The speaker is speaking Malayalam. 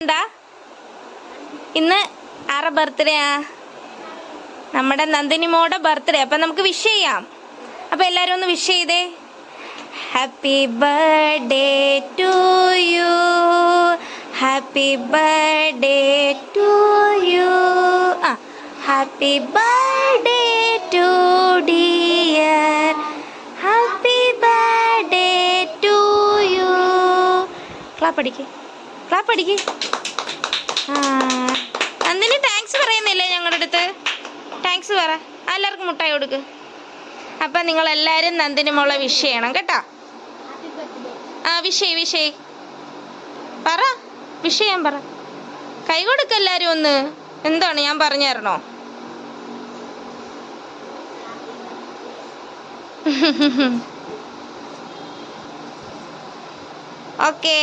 എന്താ ഇന്ന് ആരുടെ ബർത്ത്ഡേ ആ? നമ്മുടെ നന്ദിനി മോടെ ബർത്ത്ഡേ. അപ്പം നമുക്ക് വിഷ് ചെയ്യാം. അപ്പം എല്ലാവരും ഒന്ന് വിഷ് ചെയ്തേ. Happy birthday to you, happy birthday to you, ആ happy birthday to dear, happy birthday to you. ക്ലാപ്പടിക്ക്, ക്ലാപ്പടിക്ക്. ആ നന്ദിനി താങ്ക്സ് പറയുന്നില്ലേ ഞങ്ങളുടെ അടുത്ത്? താങ്ക്സ് പറ. എല്ലാവർക്കും മുട്ടായി കൊടുക്ക്. അപ്പം നിങ്ങളെല്ലാവരും നന്ദിനി മോളെ വിഷ് ചെയ്യണം കേട്ടോ. ആ വിഷയ് പറ, വിഷ് ചെയ്യാൻ പറ. കൈ കൊടുക്ക എല്ലാവരും ഒന്ന്. എന്താണ് ഞാൻ പറഞ്ഞു തരണോ? ഓക്കേ.